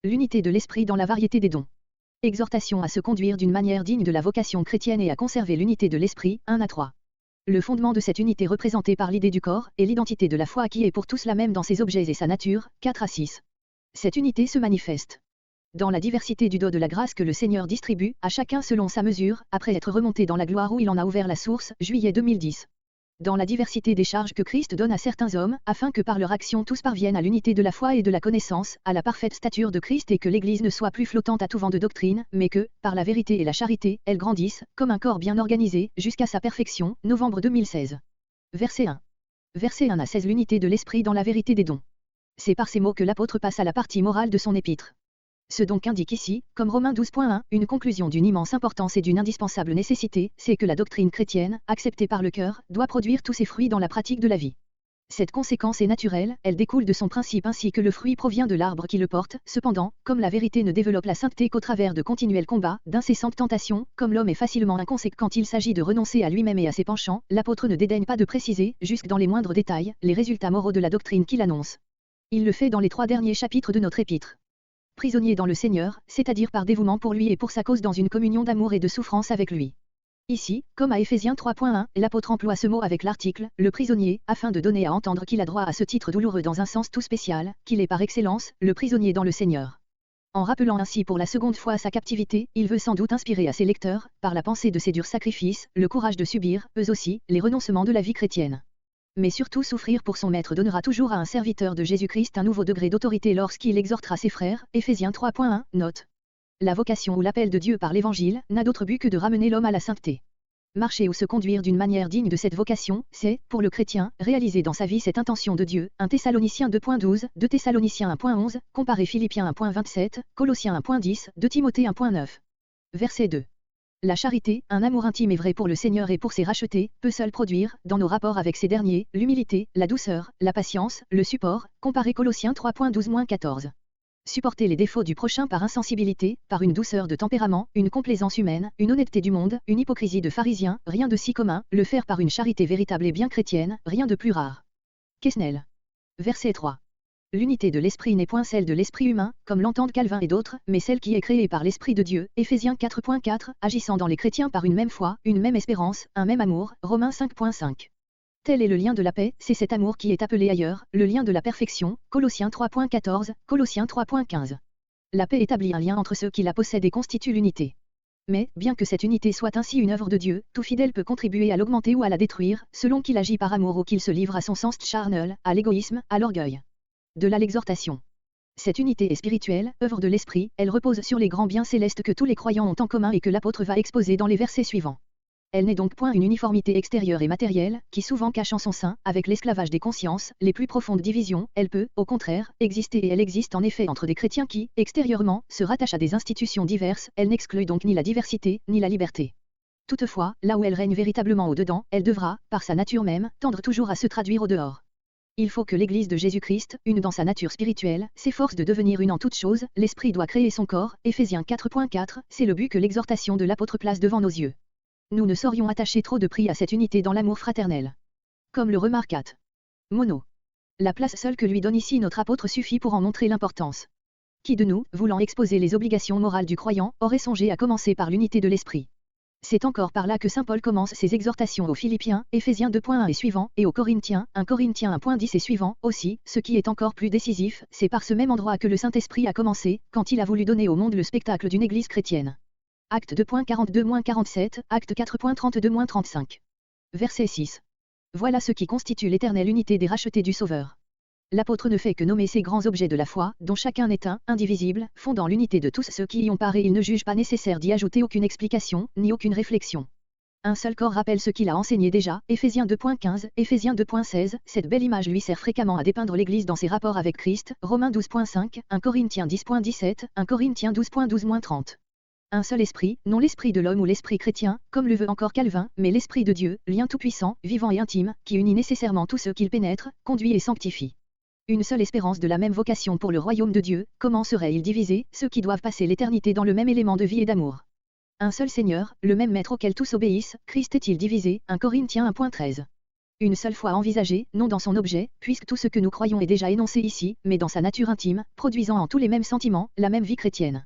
L'unité de l'esprit dans la variété des dons. Exhortation à se conduire d'une manière digne de la vocation chrétienne et à conserver l'unité de l'esprit, 1 à 3. Le fondement de cette unité représenté par l'idée du corps, et l'identité de la foi qui est pour tous la même dans ses objets et sa nature, 4 à 6. Cette unité se manifeste dans la diversité du don de la grâce que le Seigneur distribue, à chacun selon sa mesure, après être remonté dans la gloire où il en a ouvert la source, juillet 2010. Dans la diversité des charges que Christ donne à certains hommes, afin que par leur action tous parviennent à l'unité de la foi et de la connaissance, à la parfaite stature de Christ et que l'Église ne soit plus flottante à tout vent de doctrine, mais que, par la vérité et la charité, elle grandisse, comme un corps bien organisé, jusqu'à sa perfection, novembre 2016. Verset 1. Verset 1 à 16. L'unité de l'esprit dans la vérité des dons. C'est par ces mots que l'apôtre passe à la partie morale de son épître. Ce donc indique ici, comme Romains 12.1, une conclusion d'une immense importance et d'une indispensable nécessité, c'est que la doctrine chrétienne, acceptée par le cœur, doit produire tous ses fruits dans la pratique de la vie. Cette conséquence est naturelle, elle découle de son principe ainsi que le fruit provient de l'arbre qui le porte, cependant, comme la vérité ne développe la sainteté qu'au travers de continuels combats, d'incessantes tentations, comme l'homme est facilement inconséquent quand il s'agit de renoncer à lui-même et à ses penchants, l'apôtre ne dédaigne pas de préciser, jusque dans les moindres détails, les résultats moraux de la doctrine qu'il annonce. Il le fait dans les 3 derniers chapitres de notre épître. Prisonnier dans le Seigneur, c'est-à-dire par dévouement pour lui et pour sa cause dans une communion d'amour et de souffrance avec lui. Ici, comme à Éphésiens 3.1, l'apôtre emploie ce mot avec l'article, le prisonnier, afin de donner à entendre qu'il a droit à ce titre douloureux dans un sens tout spécial, qu'il est par excellence, le prisonnier dans le Seigneur. En rappelant ainsi pour la seconde fois sa captivité, il veut sans doute inspirer à ses lecteurs, par la pensée de ses durs sacrifices, le courage de subir, eux aussi, les renoncements de la vie chrétienne. Mais surtout souffrir pour son maître donnera toujours à un serviteur de Jésus-Christ un nouveau degré d'autorité lorsqu'il exhortera ses frères, Éphésiens 3.1, note. La vocation ou l'appel de Dieu par l'Évangile n'a d'autre but que de ramener l'homme à la sainteté. Marcher ou se conduire d'une manière digne de cette vocation, c'est, pour le chrétien, réaliser dans sa vie cette intention de Dieu, 1 Thessaloniciens 2.12, 2 Thessaloniciens 1.11, comparé Philippiens 1.27, Colossiens 1.10, 2 Timothée 1.9. Verset 2. La charité, un amour intime et vrai pour le Seigneur et pour ses rachetés, peut seul produire, dans nos rapports avec ces derniers, l'humilité, la douceur, la patience, le support, comparé Colossiens 3.12-14. Supporter les défauts du prochain par insensibilité, par une douceur de tempérament, une complaisance humaine, une honnêteté du monde, une hypocrisie de pharisien, rien de si commun, le faire par une charité véritable et bien chrétienne, rien de plus rare. Quesnel. Verset 3. L'unité de l'esprit n'est point celle de l'esprit humain, comme l'entendent Calvin et d'autres, mais celle qui est créée par l'Esprit de Dieu, Éphésiens 4.4, agissant dans les chrétiens par une même foi, une même espérance, un même amour, Romains 5.5. Tel est le lien de la paix, c'est cet amour qui est appelé ailleurs, le lien de la perfection, Colossiens 3.14, Colossiens 3.15. La paix établit un lien entre ceux qui la possèdent et constituent l'unité. Mais, bien que cette unité soit ainsi une œuvre de Dieu, tout fidèle peut contribuer à l'augmenter ou à la détruire, selon qu'il agit par amour ou qu'il se livre à son sens charnel, à l'égoïsme, à l'orgueil. De là l'exhortation. Cette unité est spirituelle, œuvre de l'esprit, elle repose sur les grands biens célestes que tous les croyants ont en commun et que l'apôtre va exposer dans les versets suivants. Elle n'est donc point une uniformité extérieure et matérielle, qui souvent cache en son sein, avec l'esclavage des consciences, les plus profondes divisions, elle peut, au contraire, exister et elle existe en effet entre des chrétiens qui, extérieurement, se rattachent à des institutions diverses, elle n'exclut donc ni la diversité, ni la liberté. Toutefois, là où elle règne véritablement au-dedans, elle devra, par sa nature même, tendre toujours à se traduire au dehors. Il faut que l'Église de Jésus-Christ, une dans sa nature spirituelle, s'efforce de devenir une en toutes choses, l'Esprit doit créer son corps, Éphésiens 4.4, c'est le but que l'exhortation de l'apôtre place devant nos yeux. Nous ne saurions attacher trop de prix à cette unité dans l'amour fraternel. Comme le remarque At. Mono. La place seule que lui donne ici notre apôtre suffit pour en montrer l'importance. Qui de nous, voulant exposer les obligations morales du croyant, aurait songé à commencer par l'unité de l'Esprit? C'est encore par là que saint Paul commence ses exhortations aux Philippiens, Éphésiens 2.1 et suivants, et aux Corinthiens, 1 Corinthiens 1.10 et suivants, aussi, ce qui est encore plus décisif, c'est par ce même endroit que le Saint-Esprit a commencé, quand il a voulu donner au monde le spectacle d'une Église chrétienne. Acte 2.42-47, Acte 4.32-35. Verset 6. Voilà ce qui constitue l'éternelle unité des rachetés du Sauveur. L'apôtre ne fait que nommer ces grands objets de la foi, dont chacun est un, indivisible, fondant l'unité de tous ceux qui y ont part et il ne juge pas nécessaire d'y ajouter aucune explication, ni aucune réflexion. Un seul corps rappelle ce qu'il a enseigné déjà, Éphésiens 2.15, Éphésiens 2.16, cette belle image lui sert fréquemment à dépeindre l'Église dans ses rapports avec Christ, Romains 12.5, 1 Corinthiens 10.17, 1 Corinthiens 12.12-30. Un seul esprit, non l'esprit de l'homme ou l'esprit chrétien, comme le veut encore Calvin, mais l'esprit de Dieu, lien tout-puissant, vivant et intime, qui unit nécessairement tous ceux qu'il pénètre, conduit et sanctifie. Une seule espérance de la même vocation pour le royaume de Dieu, comment serait-il divisé, ceux qui doivent passer l'éternité dans le même élément de vie et d'amour? Un seul Seigneur, le même Maître auquel tous obéissent, Christ est-il divisé, 1 Corinthiens 1.13. Une seule fois envisagé, non dans son objet, puisque tout ce que nous croyons est déjà énoncé ici, mais dans sa nature intime, produisant en tous les mêmes sentiments, la même vie chrétienne.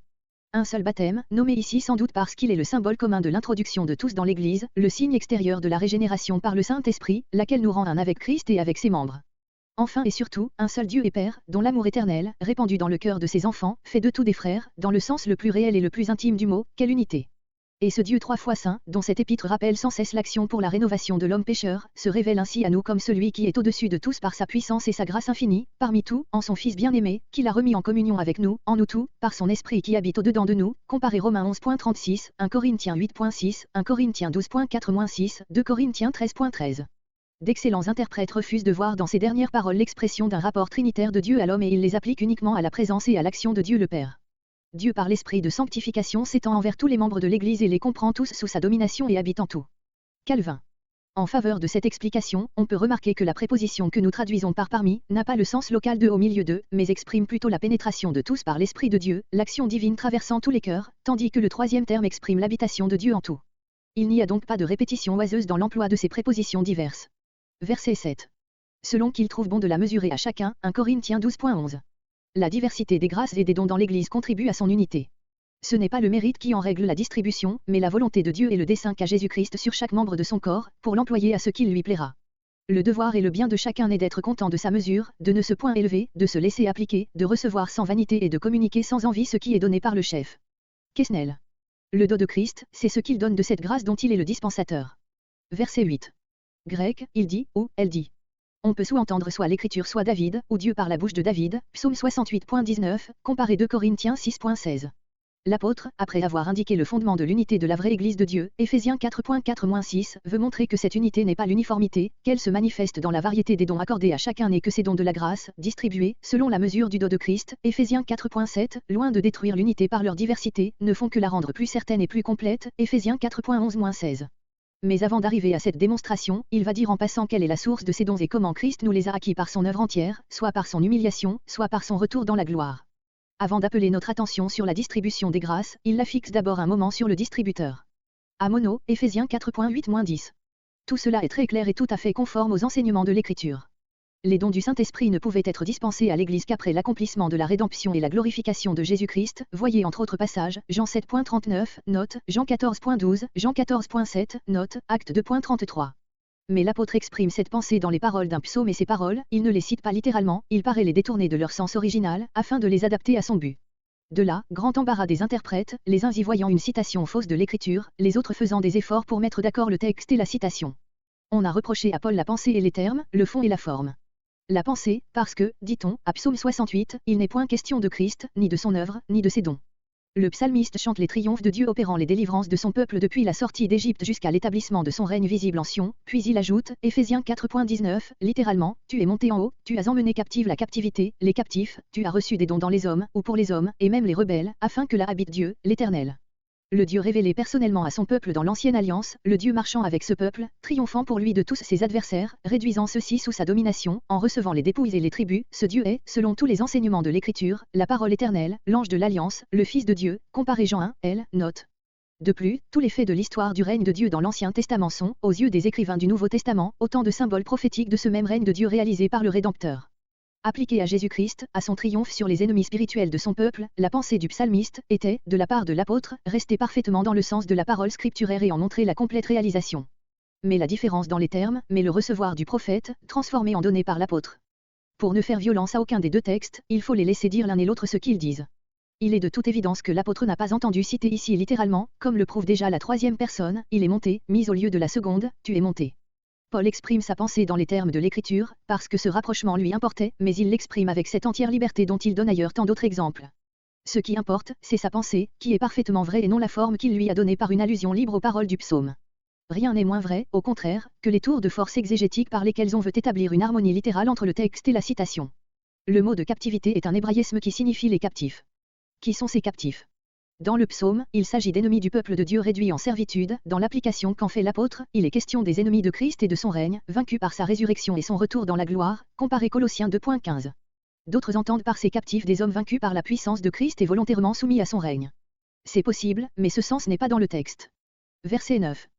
Un seul baptême, nommé ici sans doute parce qu'il est le symbole commun de l'introduction de tous dans l'Église, le signe extérieur de la régénération par le Saint-Esprit, laquelle nous rend un avec Christ et avec ses membres. Enfin et surtout, un seul Dieu et Père, dont l'amour éternel, répandu dans le cœur de ses enfants, fait de tous des frères, dans le sens le plus réel et le plus intime du mot, quelle unité. Et ce Dieu trois fois saint, dont cet épître rappelle sans cesse l'action pour la rénovation de l'homme pécheur, se révèle ainsi à nous comme celui qui est au-dessus de tous par sa puissance et sa grâce infinie, parmi tout, en son Fils bien-aimé, qui l'a remis en communion avec nous, en nous tout, par son Esprit qui habite au-dedans de nous, comparé Romains 11.36, 1 Corinthiens 8.6, 1 Corinthiens 12.4-6, 2 Corinthiens 13.13. D'excellents interprètes refusent de voir dans ces dernières paroles l'expression d'un rapport trinitaire de Dieu à l'homme et ils les appliquent uniquement à la présence et à l'action de Dieu le Père. Dieu par l'esprit de sanctification s'étend envers tous les membres de l'Église et les comprend tous sous sa domination et habite en tout. Calvin. En faveur de cette explication, on peut remarquer que la préposition que nous traduisons par parmi n'a pas le sens local de au milieu d'eux, mais exprime plutôt la pénétration de tous par l'Esprit de Dieu, l'action divine traversant tous les cœurs, tandis que le troisième terme exprime l'habitation de Dieu en tout. Il n'y a donc pas de répétition oiseuse dans l'emploi de ces prépositions diverses. Verset 7. Selon qu'il trouve bon de la mesurer à chacun, 1 Corinthiens 12.11. La diversité des grâces et des dons dans l'Église contribue à son unité. Ce n'est pas le mérite qui en règle la distribution, mais la volonté de Dieu et le dessein qu'a Jésus-Christ sur chaque membre de son corps, pour l'employer à ce qu'il lui plaira. Le devoir et le bien de chacun est d'être content de sa mesure, de ne se point élever, de se laisser appliquer, de recevoir sans vanité et de communiquer sans envie ce qui est donné par le chef. Quesnel. Le don de Christ, c'est ce qu'il donne de cette grâce dont il est le dispensateur. Verset 8. Grec, il dit, ou elle dit. On peut sous-entendre soit l'Écriture soit David, ou Dieu par la bouche de David, psaume 68.19, comparé 2 Corinthiens 6.16. L'apôtre, après avoir indiqué le fondement de l'unité de la vraie Église de Dieu, Éphésiens 4.4-6, veut montrer que cette unité n'est pas l'uniformité, qu'elle se manifeste dans la variété des dons accordés à chacun et que ces dons de la grâce, distribués, selon la mesure du don de Christ, Éphésiens 4.7, loin de détruire l'unité par leur diversité, ne font que la rendre plus certaine et plus complète, Éphésiens 4.11-16. Mais avant d'arriver à cette démonstration, il va dire en passant quelle est la source de ces dons et comment Christ nous les a acquis par son œuvre entière, soit par son humiliation, soit par son retour dans la gloire. Avant d'appeler notre attention sur la distribution des grâces, il la fixe d'abord un moment sur le distributeur. Amono, Éphésiens 4.8-10. Tout cela est très clair et tout à fait conforme aux enseignements de l'Écriture. Les dons du Saint-Esprit ne pouvaient être dispensés à l'Église qu'après l'accomplissement de la rédemption et la glorification de Jésus-Christ, voyez entre autres passages, Jean 7.39, note, Jean 14.12, Jean 14.7, note, Acte 2.33. Mais l'apôtre exprime cette pensée dans les paroles d'un psaume et ces paroles, il ne les cite pas littéralement, il paraît les détourner de leur sens original, afin de les adapter à son but. De là, grand embarras des interprètes, les uns y voyant une citation fausse de l'Écriture, les autres faisant des efforts pour mettre d'accord le texte et la citation. On a reproché à Paul la pensée et les termes, le fond et la forme. La pensée, parce que, dit-on, à psaume 68, il n'est point question de Christ, ni de son œuvre, ni de ses dons. Le psalmiste chante les triomphes de Dieu opérant les délivrances de son peuple depuis la sortie d'Égypte jusqu'à l'établissement de son règne visible en Sion, puis il ajoute, Éphésiens 4.19, littéralement, tu es monté en haut, tu as emmené captive la captivité, les captifs, tu as reçu des dons dans les hommes, ou pour les hommes, et même les rebelles, afin que là habite Dieu, l'Éternel. Le Dieu révélé personnellement à son peuple dans l'Ancienne Alliance, le Dieu marchant avec ce peuple, triomphant pour lui de tous ses adversaires, réduisant ceux-ci sous sa domination, en recevant les dépouilles et les tribus, ce Dieu est, selon tous les enseignements de l'Écriture, la parole éternelle, l'ange de l'Alliance, le Fils de Dieu, comparé Jean 1, L, note. De plus, tous les faits de l'histoire du règne de Dieu dans l'Ancien Testament sont, aux yeux des écrivains du Nouveau Testament, autant de symboles prophétiques de ce même règne de Dieu réalisé par le Rédempteur. Appliquée à Jésus-Christ, à son triomphe sur les ennemis spirituels de son peuple, la pensée du psalmiste était, de la part de l'apôtre, restée parfaitement dans le sens de la parole scripturaire et en montrer la complète réalisation. Mais la différence dans les termes, mais le recevoir du prophète, transformé en donné par l'apôtre. Pour ne faire violence à aucun des deux textes, il faut les laisser dire l'un et l'autre ce qu'ils disent. Il est de toute évidence que l'apôtre n'a pas entendu citer ici littéralement, comme le prouve déjà la troisième personne, il est monté, mise au lieu de la seconde, tu es monté. Paul exprime sa pensée dans les termes de l'Écriture, parce que ce rapprochement lui importait, mais il l'exprime avec cette entière liberté dont il donne ailleurs tant d'autres exemples. Ce qui importe, c'est sa pensée, qui est parfaitement vraie et non la forme qu'il lui a donnée par une allusion libre aux paroles du psaume. Rien n'est moins vrai, au contraire, que les tours de force exégétiques par lesquels on veut établir une harmonie littérale entre le texte et la citation. Le mot de captivité est un hébraïsme qui signifie les captifs. Qui sont ces captifs ? Dans le psaume, il s'agit d'ennemis du peuple de Dieu réduits en servitude, dans l'application qu'en fait l'apôtre, il est question des ennemis de Christ et de son règne, vaincus par sa résurrection et son retour dans la gloire, comparé Colossiens 2.15. D'autres entendent par ces captifs des hommes vaincus par la puissance de Christ et volontairement soumis à son règne. C'est possible, mais ce sens n'est pas dans le texte. Verset 9.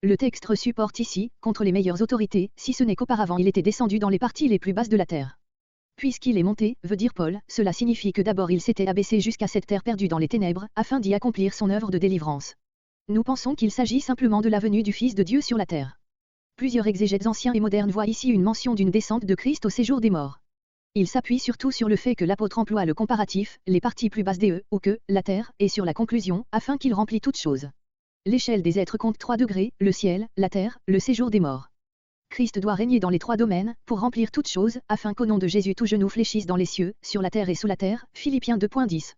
Le texte reçu porte ici, contre les meilleures autorités, si ce n'est qu'auparavant il était descendu dans les parties les plus basses de la terre. Puisqu'il est monté, veut dire Paul, cela signifie que d'abord il s'était abaissé jusqu'à cette terre perdue dans les ténèbres, afin d'y accomplir son œuvre de délivrance. Nous pensons qu'il s'agit simplement de la venue du Fils de Dieu sur la terre. Plusieurs exégètes anciens et modernes voient ici une mention d'une descente de Christ au séjour des morts. Ils s'appuient surtout sur le fait que l'apôtre emploie le comparatif, les parties plus basses des ou que, la terre, et sur la conclusion, afin qu'il remplit toutes choses. L'échelle des êtres compte 3 degrés, le ciel, la terre, le séjour des morts. Christ doit régner dans les 3 domaines, pour remplir toutes choses, afin qu'au nom de Jésus tout genou fléchisse dans les cieux, sur la terre et sous la terre, Philippiens 2.10.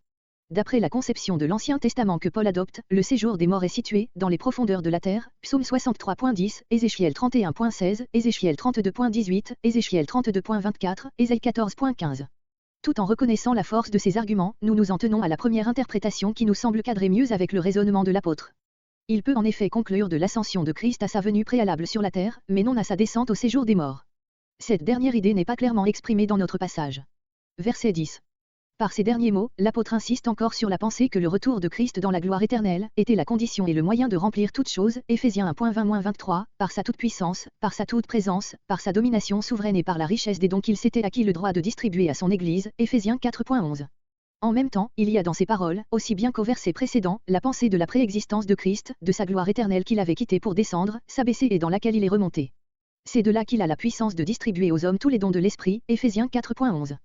D'après la conception de l'Ancien Testament que Paul adopte, le séjour des morts est situé, dans les profondeurs de la terre, Psaume 63.10, Ézéchiel 31.16, Ézéchiel 32.18, Ézéchiel 32.24, Ésaïe 14.15. Tout en reconnaissant la force de ces arguments, nous nous en tenons à la première interprétation qui nous semble cadrer mieux avec le raisonnement de l'apôtre. Il peut en effet conclure de l'ascension de Christ à sa venue préalable sur la terre, mais non à sa descente au séjour des morts. Cette dernière idée n'est pas clairement exprimée dans notre passage. Verset 10. Par ces derniers mots, l'apôtre insiste encore sur la pensée que le retour de Christ dans la gloire éternelle était la condition et le moyen de remplir toutes choses, Éphésiens 1.20-23, par sa toute-puissance, par sa toute-présence, par sa domination souveraine et par la richesse des dons qu'il s'était acquis le droit de distribuer à son Église, Éphésiens 4.11. En même temps, il y a dans ces paroles, aussi bien qu'au verset précédent, la pensée de la préexistence de Christ, de sa gloire éternelle qu'il avait quittée pour descendre, s'abaisser et dans laquelle il est remonté. C'est de là qu'il a la puissance de distribuer aux hommes tous les dons de l'Esprit, Éphésiens 4.11.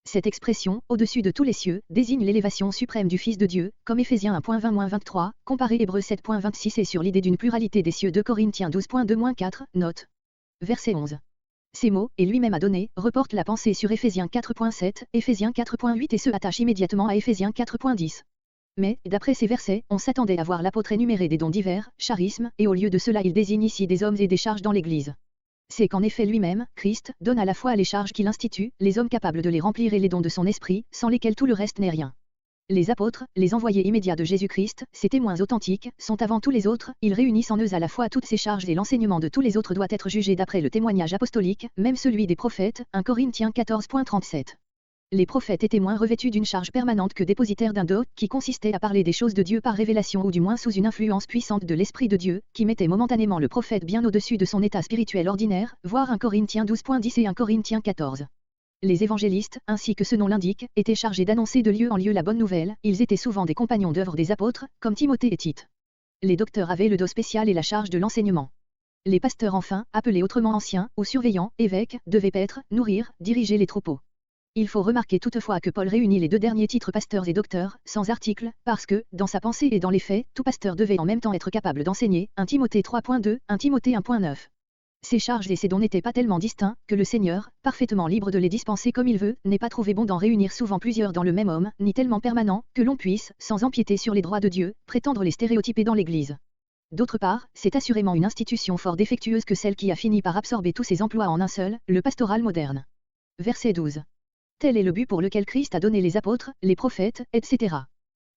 Cette expression, au-dessus de tous les cieux, désigne l'élévation suprême du Fils de Dieu, comme Éphésiens 1.20-23, comparé Hébreux 7.26 et sur l'idée d'une pluralité des cieux de Corinthiens 12.2-4, note. Verset 11. Ces mots, et lui-même a donné, reportent la pensée sur Éphésiens 4.7, Éphésiens 4.8 et se attachent immédiatement à Éphésiens 4.10. Mais, d'après ces versets, on s'attendait à voir l'apôtre énumérer des dons divers, charisme, et au lieu de cela il désigne ici des hommes et des charges dans l'Église. C'est qu'en effet lui-même, Christ, donne à la fois les charges qu'il institue, les hommes capables de les remplir et les dons de son esprit, sans lesquels tout le reste n'est rien. Les apôtres, les envoyés immédiats de Jésus-Christ, ces témoins authentiques, sont avant tous les autres, ils réunissent en eux à la fois toutes ces charges et l'enseignement de tous les autres doit être jugé d'après le témoignage apostolique, même celui des prophètes, 1 Corinthiens 14.37. Les prophètes et témoins revêtus d'une charge permanente que dépositaires d'un don, qui consistait à parler des choses de Dieu par révélation ou du moins sous une influence puissante de l'Esprit de Dieu, qui mettait momentanément le prophète bien au-dessus de son état spirituel ordinaire, voire 1 Corinthiens 12.10 et 1 Corinthiens 14. Les évangélistes, ainsi que ce nom l'indique, étaient chargés d'annoncer de lieu en lieu la bonne nouvelle, ils étaient souvent des compagnons d'œuvre des apôtres, comme Timothée et Tite. Les docteurs avaient le don spécial et la charge de l'enseignement. Les pasteurs enfin, appelés autrement anciens, ou surveillants, évêques, devaient paître, nourrir, diriger les troupeaux. Il faut remarquer toutefois que Paul réunit les 2 derniers titres pasteurs et docteurs, sans article, parce que, dans sa pensée et dans les faits, tout pasteur devait en même temps être capable d'enseigner, 1 Timothée 3.2, 1 Timothée 1.9. Ces charges et ces dons n'étaient pas tellement distincts, que le Seigneur, parfaitement libre de les dispenser comme il veut, n'ait pas trouvé bon d'en réunir souvent plusieurs dans le même homme, ni tellement permanent, que l'on puisse, sans empiéter sur les droits de Dieu, prétendre les stéréotyper dans l'Église. D'autre part, c'est assurément une institution fort défectueuse que celle qui a fini par absorber tous ces emplois en un seul, le pastoral moderne. Verset 12. Tel est le but pour lequel Christ a donné les apôtres, les prophètes, etc.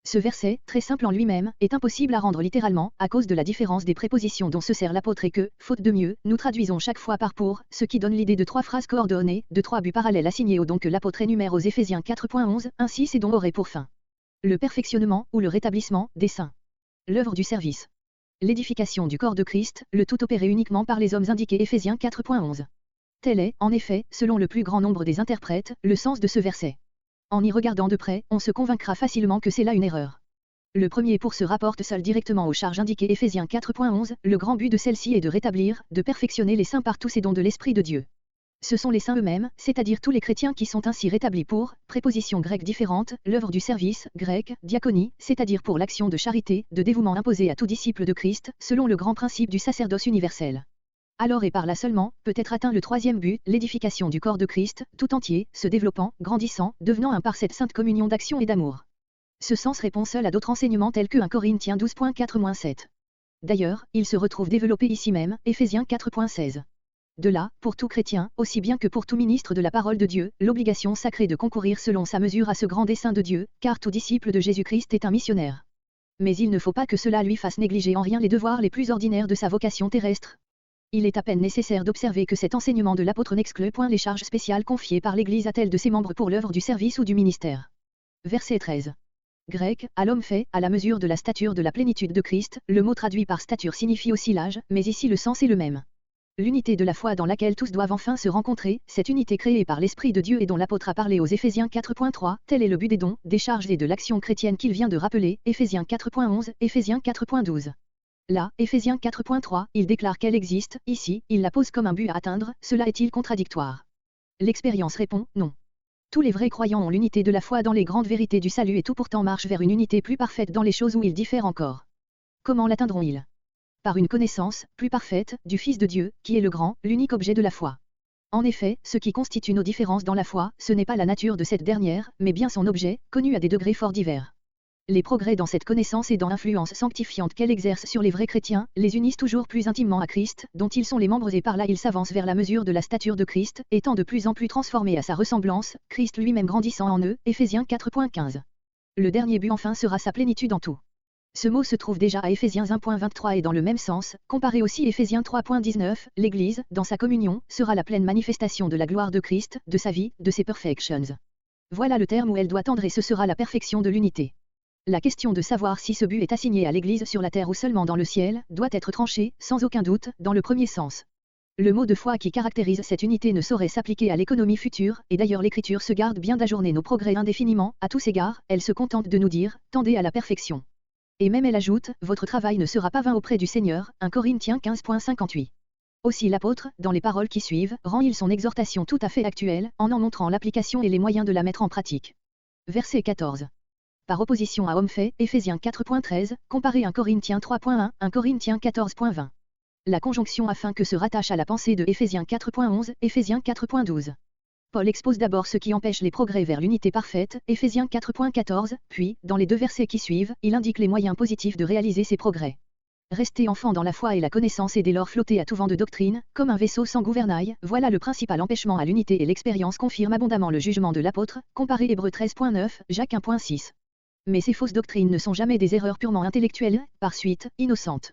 Ce verset, très simple en lui-même, est impossible à rendre littéralement, à cause de la différence des prépositions dont se sert l'apôtre et que, faute de mieux, nous traduisons chaque fois par pour, ce qui donne l'idée de 3 phrases coordonnées, de 3 buts parallèles assignés aux dons que l'apôtre énumère aux Éphésiens 4.11, ainsi ces dons auraient pour fin le perfectionnement, ou le rétablissement, des saints. L'œuvre du service. L'édification du corps de Christ, le tout opéré uniquement par les hommes indiqués Éphésiens 4.11. Tel est, en effet, selon le plus grand nombre des interprètes, le sens de ce verset. En y regardant de près, on se convaincra facilement que c'est là une erreur. Le premier pour se rapporte seul directement aux charges indiquées Éphésiens 4.11, le grand but de celle-ci est de rétablir, de perfectionner les saints par tous ces dons de l'Esprit de Dieu. Ce sont les saints eux-mêmes, c'est-à-dire tous les chrétiens qui sont ainsi rétablis pour, préposition grecque différente, l'œuvre du service, grec, diaconie, c'est-à-dire pour l'action de charité, de dévouement imposée à tout disciple de Christ, selon le grand principe du sacerdoce universel. Alors et par là seulement, peut être atteint le 3e but, l'édification du corps de Christ, tout entier, se développant, grandissant, devenant un par cette sainte communion d'action et d'amour. Ce sens répond seul à d'autres enseignements tels que 1 Corinthiens 12.4-7. D'ailleurs, il se retrouve développé ici même, Éphésiens 4.16. De là, pour tout chrétien, aussi bien que pour tout ministre de la parole de Dieu, l'obligation sacrée de concourir selon sa mesure à ce grand dessein de Dieu, car tout disciple de Jésus-Christ est un missionnaire. Mais il ne faut pas que cela lui fasse négliger en rien les devoirs les plus ordinaires de sa vocation terrestre. Il est à peine nécessaire d'observer que cet enseignement de l'apôtre n'exclut point les charges spéciales confiées par l'Église à tel de ses membres pour l'œuvre du service ou du ministère. Verset 13. Grec, à l'homme fait, à la mesure de la stature de la plénitude de Christ, le mot traduit par stature signifie aussi l'âge, mais ici le sens est le même. L'unité de la foi dans laquelle tous doivent enfin se rencontrer, cette unité créée par l'Esprit de Dieu et dont l'apôtre a parlé aux Éphésiens 4.3, tel est le but des dons, des charges et de l'action chrétienne qu'il vient de rappeler, Éphésiens 4.11, Éphésiens 4.12. Là, Éphésiens 4.3, il déclare qu'elle existe, ici, il la pose comme un but à atteindre, cela est-il contradictoire? L'expérience répond, non. Tous les vrais croyants ont l'unité de la foi dans les grandes vérités du salut et tout pourtant marche vers une unité plus parfaite dans les choses où ils diffèrent encore. Comment l'atteindront-ils? Par une connaissance, plus parfaite, du Fils de Dieu, qui est le grand, l'unique objet de la foi. En effet, ce qui constitue nos différences dans la foi, ce n'est pas la nature de cette dernière, mais bien son objet, connu à des degrés fort divers. Les progrès dans cette connaissance et dans l'influence sanctifiante qu'elle exerce sur les vrais chrétiens, les unissent toujours plus intimement à Christ, dont ils sont les membres et par là ils s'avancent vers la mesure de la stature de Christ, étant de plus en plus transformés à sa ressemblance, Christ lui-même grandissant en eux, Éphésiens 4.15. Le dernier but enfin sera sa plénitude en tout. Ce mot se trouve déjà à Éphésiens 1.23 et dans le même sens, comparé aussi Éphésiens 3.19, l'Église, dans sa communion, sera la pleine manifestation de la gloire de Christ, de sa vie, de ses perfections. Voilà le terme où elle doit tendre et ce sera la perfection de l'unité. La question de savoir si ce but est assigné à l'Église sur la terre ou seulement dans le ciel, doit être tranchée, sans aucun doute, dans le premier sens. Le mot de foi qui caractérise cette unité ne saurait s'appliquer à l'économie future, et d'ailleurs l'Écriture se garde bien d'ajourner nos progrès indéfiniment, à tous égards, elle se contente de nous dire, tendez à la perfection. Et même elle ajoute, votre travail ne sera pas vain auprès du Seigneur, 1 Corinthiens 15.58. Aussi l'apôtre, dans les paroles qui suivent, rend-il son exhortation tout à fait actuelle, en montrant l'application et les moyens de la mettre en pratique. Verset 14. Par opposition à homme fait, Éphésiens 4.13, comparé 1 Corinthiens 3.1, 1 Corinthiens 14.20. La conjonction afin que se rattache à la pensée de Éphésiens 4.11, Éphésiens 4.12. Paul expose d'abord ce qui empêche les progrès vers l'unité parfaite, Éphésiens 4.14, puis, dans les deux versets qui suivent, il indique les moyens positifs de réaliser ces progrès. Rester enfant dans la foi et la connaissance et dès lors flotter à tout vent de doctrine, comme un vaisseau sans gouvernail, voilà le principal empêchement à l'unité et l'expérience confirme abondamment le jugement de l'apôtre, comparé Hébreux 13.9, Jacques 1.6. Mais ces fausses doctrines ne sont jamais des erreurs purement intellectuelles, par suite, innocentes.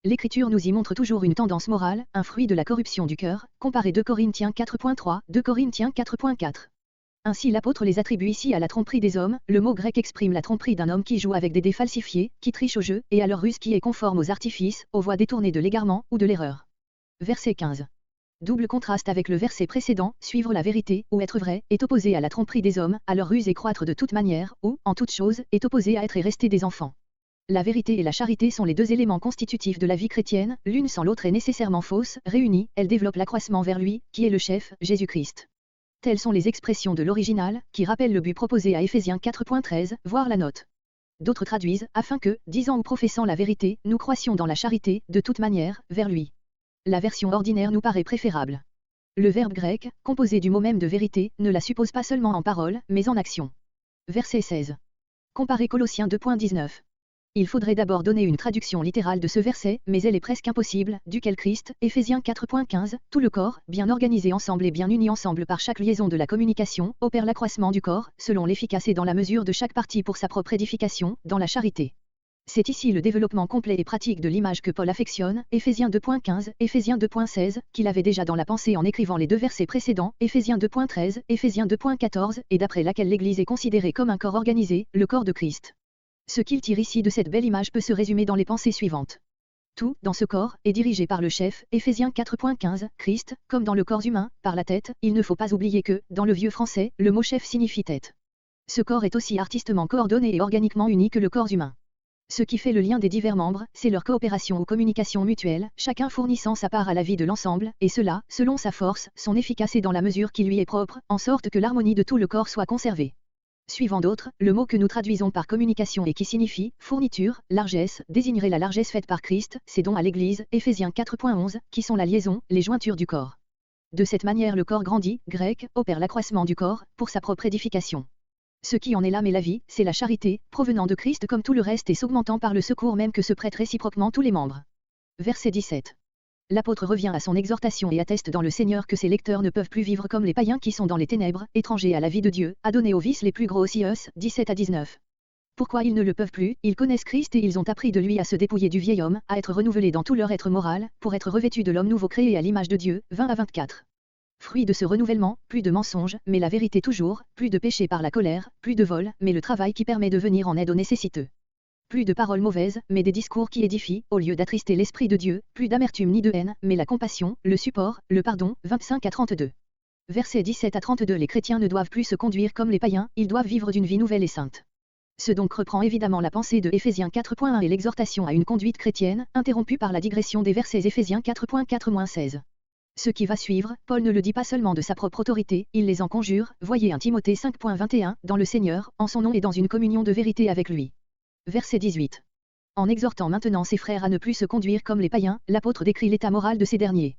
L'Écriture nous y montre toujours une tendance morale, un fruit de la corruption du cœur, comparé 2 Corinthiens 4.3, 2 Corinthiens 4.4. Ainsi l'apôtre les attribue ici à la tromperie des hommes, le mot grec exprime la tromperie d'un homme qui joue avec des dés falsifiés, qui triche au jeu, et à leur ruse qui est conforme aux artifices, aux voies détournées de l'égarement, ou de l'erreur. Verset 15. Double contraste avec le verset précédent, suivre la vérité, ou être vrai, est opposé à la tromperie des hommes, à leur ruse et croître de toute manière, ou, en toute chose, est opposé à être et rester des enfants. La vérité et la charité sont les deux éléments constitutifs de la vie chrétienne, l'une sans l'autre est nécessairement fausse, réunies, elles développent l'accroissement vers lui, qui est le chef, Jésus-Christ. Telles sont les expressions de l'original, qui rappellent le but proposé à Éphésiens 4.13, voir la note. D'autres traduisent, afin que, disant ou professant la vérité, nous croissions dans la charité, de toute manière, vers lui. La version ordinaire nous paraît préférable. Le verbe grec, composé du mot même de vérité, ne la suppose pas seulement en parole, mais en action. Verset 16. Comparez Colossiens 2.19. Il faudrait d'abord donner une traduction littérale de ce verset, mais elle est presque impossible, duquel Christ, Éphésiens 4.15, tout le corps, bien organisé ensemble et bien uni ensemble par chaque liaison de la communication, opère l'accroissement du corps, selon l'efficace et dans la mesure de chaque partie pour sa propre édification, dans la charité. C'est ici le développement complet et pratique de l'image que Paul affectionne, Éphésiens 2.15, Éphésiens 2.16, qu'il avait déjà dans la pensée en écrivant les deux versets précédents, Éphésiens 2.13, Éphésiens 2.14, et d'après laquelle l'Église est considérée comme un corps organisé, le corps de Christ. Ce qu'il tire ici de cette belle image peut se résumer dans les pensées suivantes. Tout, dans ce corps, est dirigé par le chef, Éphésiens 4.15, Christ, comme dans le corps humain, par la tête, il ne faut pas oublier que, dans le vieux français, le mot chef signifie tête. Ce corps est aussi artistement coordonné et organiquement uni que le corps humain. Ce qui fait le lien des divers membres, c'est leur coopération ou communication mutuelle, chacun fournissant sa part à la vie de l'ensemble, et cela, selon sa force, son efficacité dans la mesure qui lui est propre, en sorte que l'harmonie de tout le corps soit conservée. Suivant d'autres, le mot que nous traduisons par communication et qui signifie fourniture, largesse, désignerait la largesse faite par Christ, ses dons à l'Église, Éphésiens 4.11, qui sont la liaison, les jointures du corps. De cette manière le corps grandit, grec, opère l'accroissement du corps, pour sa propre édification. Ce qui en est l'âme et la vie, c'est la charité, provenant de Christ comme tout le reste et s'augmentant par le secours même que se prêtent réciproquement tous les membres. Verset 17. L'apôtre revient à son exhortation et atteste dans le Seigneur que ses lecteurs ne peuvent plus vivre comme les païens qui sont dans les ténèbres, étrangers à la vie de Dieu, adonnés aux vices les plus grossiers, 17 à 19. Pourquoi ils ne le peuvent plus? Ils connaissent Christ et ils ont appris de lui à se dépouiller du vieil homme, à être renouvelés dans tout leur être moral, pour être revêtus de l'homme nouveau créé à l'image de Dieu, 20 à 24. Fruit de ce renouvellement, plus de mensonges, mais la vérité toujours, plus de péché par la colère, plus de vol, mais le travail qui permet de venir en aide aux nécessiteux. Plus de paroles mauvaises, mais des discours qui édifient, au lieu d'attrister l'Esprit de Dieu, plus d'amertume ni de haine, mais la compassion, le support, le pardon, 25 à 32. Versets 17 à 32. Les chrétiens ne doivent plus se conduire comme les païens, ils doivent vivre d'une vie nouvelle et sainte. Ce donc reprend évidemment la pensée de Éphésiens 4.1 et l'exhortation à une conduite chrétienne, interrompue par la digression des versets Éphésiens 4.4-16. Ce qui va suivre, Paul ne le dit pas seulement de sa propre autorité, il les en conjure, voyez 1 Timothée 5.21, dans le Seigneur, en son nom et dans une communion de vérité avec lui. Verset 18. En exhortant maintenant ses frères à ne plus se conduire comme les païens, l'apôtre décrit l'état moral de ces derniers.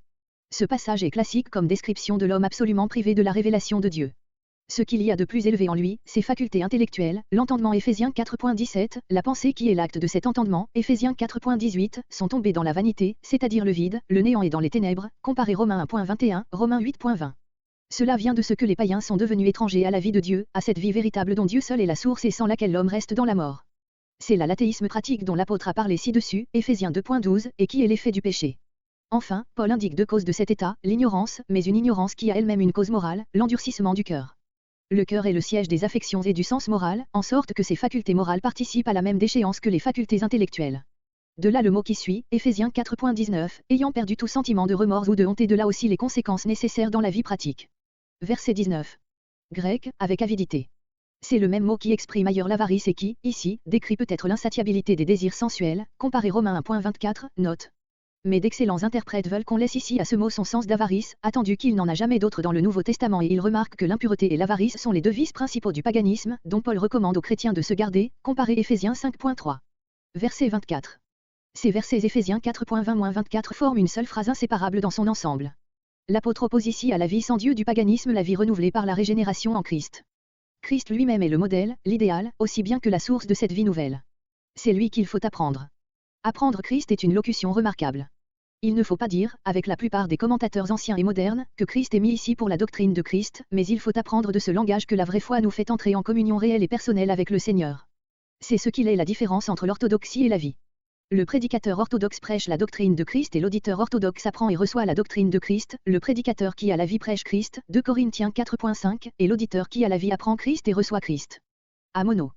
Ce passage est classique comme description de l'homme absolument privé de la révélation de Dieu. Ce qu'il y a de plus élevé en lui, ses facultés intellectuelles, l'entendement Éphésiens 4.17, la pensée qui est l'acte de cet entendement, Éphésiens 4.18, sont tombés dans la vanité, c'est-à-dire le vide, le néant et dans les ténèbres, comparez Romains 1.21, Romains 8.20. Cela vient de ce que les païens sont devenus étrangers à la vie de Dieu, à cette vie véritable dont Dieu seul est la source et sans laquelle l'homme reste dans la mort. C'est là l'athéisme pratique dont l'apôtre a parlé ci-dessus, Éphésiens 2.12, et qui est l'effet du péché. Enfin, Paul indique deux causes de cet état, l'ignorance, mais une ignorance qui a elle-même une cause morale, l'endurcissement du cœur. Le cœur est le siège des affections et du sens moral, en sorte que ces facultés morales participent à la même déchéance que les facultés intellectuelles. De là le mot qui suit, Éphésiens 4.19, ayant perdu tout sentiment de remords ou de honte et de là aussi les conséquences nécessaires dans la vie pratique. Verset 19. Grec, avec avidité. C'est le même mot qui exprime ailleurs l'avarice et qui, ici, décrit peut-être l'insatiabilité des désirs sensuels, comparez Romains 1.24, note. Mais d'excellents interprètes veulent qu'on laisse ici à ce mot son sens d'avarice, attendu qu'il n'en a jamais d'autre dans le Nouveau Testament et ils remarquent que l'impureté et l'avarice sont les deux vices principaux du paganisme, dont Paul recommande aux chrétiens de se garder, comparez Éphésiens 5.3. Verset 24. Ces versets Éphésiens 4.20-24 forment une seule phrase inséparable dans son ensemble. L'apôtre oppose ici à la vie sans Dieu du paganisme la vie renouvelée par la régénération en Christ. Christ lui-même est le modèle, l'idéal, aussi bien que la source de cette vie nouvelle. C'est lui qu'il faut apprendre. Apprendre Christ est une locution remarquable. Il ne faut pas dire, avec la plupart des commentateurs anciens et modernes, que Christ est mis ici pour la doctrine de Christ, mais il faut apprendre de ce langage que la vraie foi nous fait entrer en communion réelle et personnelle avec le Seigneur. C'est ce qu'il est la différence entre l'orthodoxie et la vie. Le prédicateur orthodoxe prêche la doctrine de Christ et l'auditeur orthodoxe apprend et reçoit la doctrine de Christ, le prédicateur qui a la vie prêche Christ, 2 Corinthiens 4.5, et l'auditeur qui a la vie apprend Christ et reçoit Christ. Amono.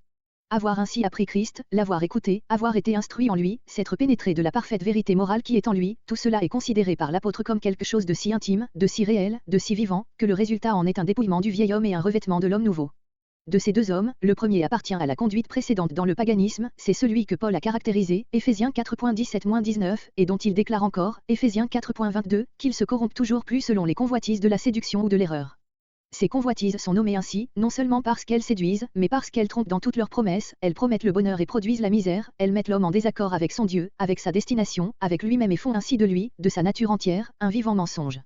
Avoir ainsi appris Christ, l'avoir écouté, avoir été instruit en lui, s'être pénétré de la parfaite vérité morale qui est en lui, tout cela est considéré par l'apôtre comme quelque chose de si intime, de si réel, de si vivant, que le résultat en est un dépouillement du vieil homme et un revêtement de l'homme nouveau. De ces deux hommes, le premier appartient à la conduite précédente dans le paganisme, c'est celui que Paul a caractérisé, Éphésiens 4.17-19, et dont il déclare encore, Éphésiens 4.22, qu'il se corrompt toujours plus selon les convoitises de la séduction ou de l'erreur. Ces convoitises sont nommées ainsi, non seulement parce qu'elles séduisent, mais parce qu'elles trompent dans toutes leurs promesses, elles promettent le bonheur et produisent la misère, elles mettent l'homme en désaccord avec son Dieu, avec sa destination, avec lui-même et font ainsi de lui, de sa nature entière, un vivant mensonge.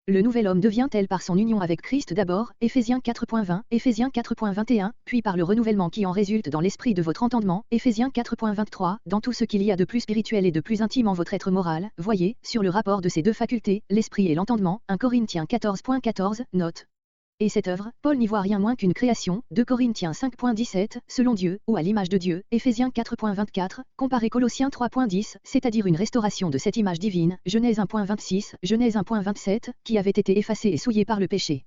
Le nouvel homme devient tel par son union avec Christ d'abord, Éphésiens 4.20, Éphésiens 4.21, puis par le renouvellement qui en résulte dans l'esprit de votre entendement, Éphésiens 4.23, dans tout ce qu'il y a de plus spirituel et de plus intime en votre être moral, voyez, sur le rapport de ces deux facultés, l'esprit et l'entendement, 1 Corinthiens 14.14, note. Et cette œuvre, Paul n'y voit rien moins qu'une création, 2 Corinthiens 5.17, selon Dieu, ou à l'image de Dieu, Éphésiens 4.24, comparez Colossiens 3.10, c'est-à-dire une restauration de cette image divine, Genèse 1.26, Genèse 1.27, qui avait été effacée et souillée par le péché.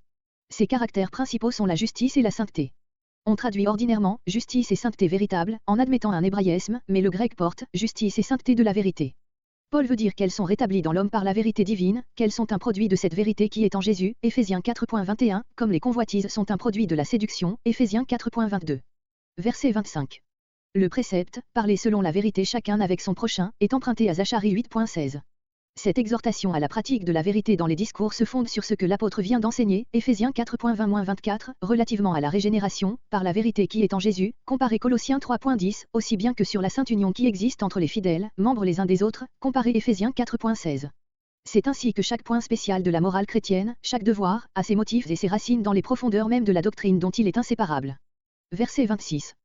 Ses caractères principaux sont la justice et la sainteté. On traduit ordinairement, justice et sainteté véritable, en admettant un hébraïsme, mais le grec porte, justice et sainteté de la vérité. Paul veut dire qu'elles sont rétablies dans l'homme par la vérité divine, qu'elles sont un produit de cette vérité qui est en Jésus, Éphésiens 4.21, comme les convoitises sont un produit de la séduction, Éphésiens 4.22. Verset 25. Le précepte, parler selon la vérité chacun avec son prochain, est emprunté à Zacharie 8.16. Cette exhortation à la pratique de la vérité dans les discours se fonde sur ce que l'apôtre vient d'enseigner, Éphésiens 4.20-24, relativement à la régénération, par la vérité qui est en Jésus, comparez Colossiens 3.10, aussi bien que sur la sainte union qui existe entre les fidèles, membres les uns des autres, comparez Éphésiens 4.16. C'est ainsi que chaque point spécial de la morale chrétienne, chaque devoir, a ses motifs et ses racines dans les profondeurs même de la doctrine dont il est inséparable. Verset 26.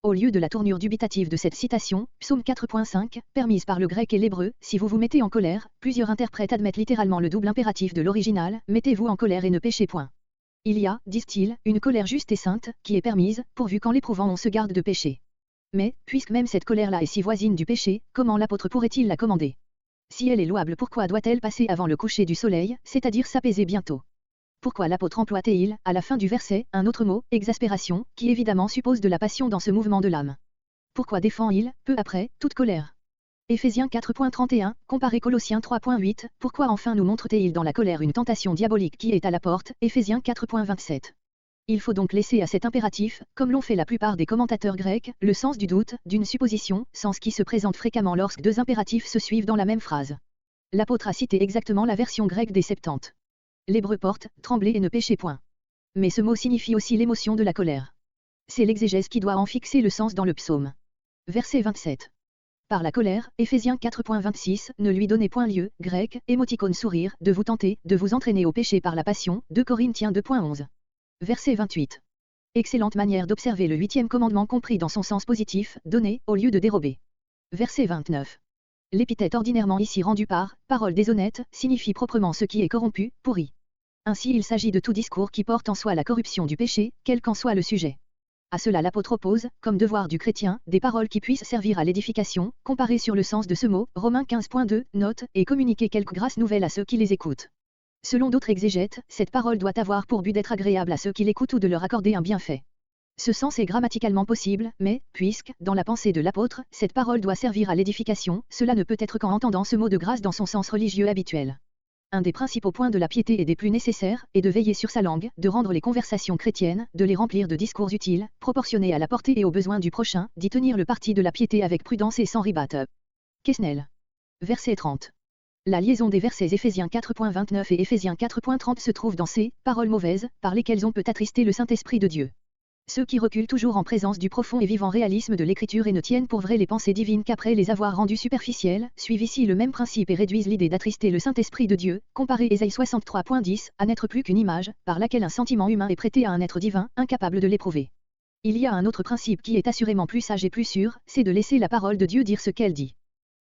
Au lieu de la tournure dubitative de cette citation, Psaume 4.5, permise par le grec et l'hébreu, si vous vous mettez en colère, plusieurs interprètes admettent littéralement le double impératif de l'original, mettez-vous en colère et ne péchez point. Il y a, disent-ils, une colère juste et sainte, qui est permise, pourvu qu'en l'éprouvant on se garde de pécher. Mais, puisque même cette colère-là est si voisine du péché, comment l'apôtre pourrait-il la commander? Si elle est louable, pourquoi doit-elle passer avant le coucher du soleil, c'est-à-dire s'apaiser bientôt? Pourquoi l'apôtre emploie-t-il, à la fin du verset, un autre mot, exaspération, qui évidemment suppose de la passion dans ce mouvement de l'âme? Pourquoi défend-il, peu après, toute colère? Éphésiens 4.31, comparé Colossiens 3.8, pourquoi enfin nous montre-t-il dans la colère une tentation diabolique qui est à la porte? Éphésiens 4.27. Il faut donc laisser à cet impératif, comme l'ont fait la plupart des commentateurs grecs, le sens du doute, d'une supposition, sens qui se présente fréquemment lorsque deux impératifs se suivent dans la même phrase. L'apôtre a cité exactement la version grecque des Septante. L'hébreu porte, tremblez et ne péchez point. Mais ce mot signifie aussi l'émotion de la colère. C'est l'exégèse qui doit en fixer le sens dans le psaume. Verset 27. Par la colère, Éphésiens 4.26, ne lui donnez point lieu, grec, émoticône sourire, de vous tenter, de vous entraîner au péché par la passion, 2 Corinthiens 2.11. Verset 28. Excellente manière d'observer le 8e commandement compris dans son sens positif, donner, au lieu de dérober. Verset 29. L'épithète ordinairement ici rendue par parole déshonnête signifie proprement ce qui est corrompu, pourri. Ainsi il s'agit de tout discours qui porte en soi la corruption du péché, quel qu'en soit le sujet. À cela l'apôtre oppose, comme devoir du chrétien, des paroles qui puissent servir à l'édification, comparées sur le sens de ce mot, Romains 15.2, note, et communiquer quelques grâces nouvelles à ceux qui les écoutent. Selon d'autres exégètes, cette parole doit avoir pour but d'être agréable à ceux qui l'écoutent ou de leur accorder un bienfait. Ce sens est grammaticalement possible, mais, puisque, dans la pensée de l'apôtre, cette parole doit servir à l'édification, cela ne peut être qu'en entendant ce mot de grâce dans son sens religieux habituel. Un des principaux points de la piété et des plus nécessaires, est de veiller sur sa langue, de rendre les conversations chrétiennes, de les remplir de discours utiles, proportionnés à la portée et aux besoins du prochain, d'y tenir le parti de la piété avec prudence et sans ribatte. Quesnel. Verset 30. La liaison des versets Éphésiens 4.29 et Éphésiens 4.30 se trouve dans ces paroles mauvaises, par lesquelles on peut attrister le Saint-Esprit de Dieu. Ceux qui reculent toujours en présence du profond et vivant réalisme de l'écriture et ne tiennent pour vraies les pensées divines qu'après les avoir rendues superficielles, suivent ici le même principe et réduisent l'idée d'attrister le Saint-Esprit de Dieu, comparé Ésaïe 63.10, à n'être plus qu'une image, par laquelle un sentiment humain est prêté à un être divin, incapable de l'éprouver. Il y a un autre principe qui est assurément plus sage et plus sûr, c'est de laisser la parole de Dieu dire ce qu'elle dit.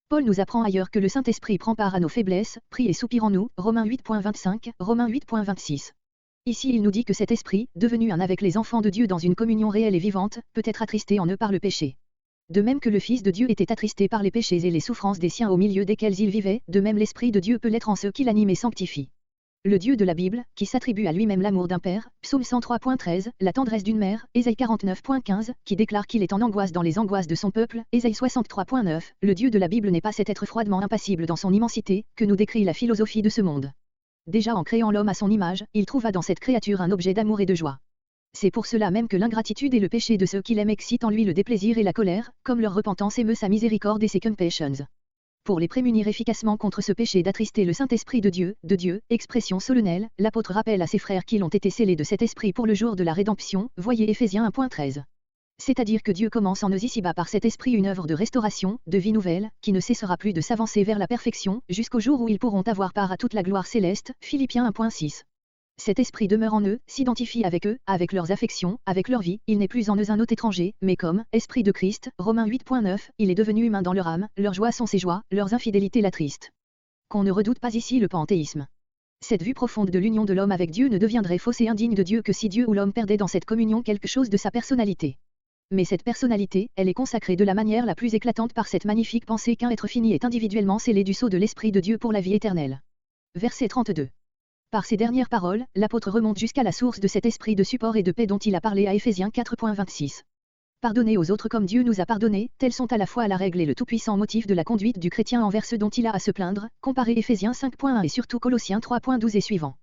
Paul nous apprend ailleurs que le Saint-Esprit prend part à nos faiblesses, prie et soupire en nous, Romains 8.25, Romains 8.26. Ici il nous dit que cet esprit, devenu un avec les enfants de Dieu dans une communion réelle et vivante, peut être attristé en eux par le péché. De même que le Fils de Dieu était attristé par les péchés et les souffrances des siens au milieu desquels il vivait, de même l'Esprit de Dieu peut l'être en ceux qui l'animent et sanctifient. Le Dieu de la Bible, qui s'attribue à lui-même l'amour d'un père, Psaume 103.13, la tendresse d'une mère, Ésaïe 49.15, qui déclare qu'il est en angoisse dans les angoisses de son peuple, Ésaïe 63.9, le Dieu de la Bible n'est pas cet être froidement impassible dans son immensité, que nous décrit la philosophie de ce monde. Déjà en créant l'homme à son image, il trouva dans cette créature un objet d'amour et de joie. C'est pour cela même que l'ingratitude et le péché de ceux qui l'aiment excitent en lui le déplaisir et la colère, comme leur repentance émeut sa miséricorde et ses compassions. Pour les prémunir efficacement contre ce péché d'attrister le Saint-Esprit de Dieu, expression solennelle, l'apôtre rappelle à ses frères qu'ils ont été scellés de cet esprit pour le jour de la rédemption, voyez Éphésiens 1.13. C'est-à-dire que Dieu commence en eux ici-bas par cet esprit une œuvre de restauration, de vie nouvelle, qui ne cessera plus de s'avancer vers la perfection, jusqu'au jour où ils pourront avoir part à toute la gloire céleste, Philippiens 1.6. Cet esprit demeure en eux, s'identifie avec eux, avec leurs affections, avec leur vie, il n'est plus en eux un hôte étranger, mais comme, esprit de Christ, Romains 8.9, il est devenu humain dans leur âme, leurs joies sont ses joies, leurs infidélités l'attristent. Qu'on ne redoute pas ici le panthéisme. Cette vue profonde de l'union de l'homme avec Dieu ne deviendrait fausse et indigne de Dieu que si Dieu ou l'homme perdait dans cette communion quelque chose de sa personnalité. Mais cette personnalité, elle est consacrée de la manière la plus éclatante par cette magnifique pensée qu'un être fini est individuellement scellé du sceau de l'Esprit de Dieu pour la vie éternelle. Verset 32. Par ces dernières paroles, l'apôtre remonte jusqu'à la source de cet esprit de support et de paix dont il a parlé à Éphésiens 4.26. Pardonnez aux autres comme Dieu nous a pardonné, tels sont à la fois la règle et le tout-puissant motif de la conduite du chrétien envers ceux dont il a à se plaindre, comparez Éphésiens 5.1 et surtout Colossiens 3.12 et suivants.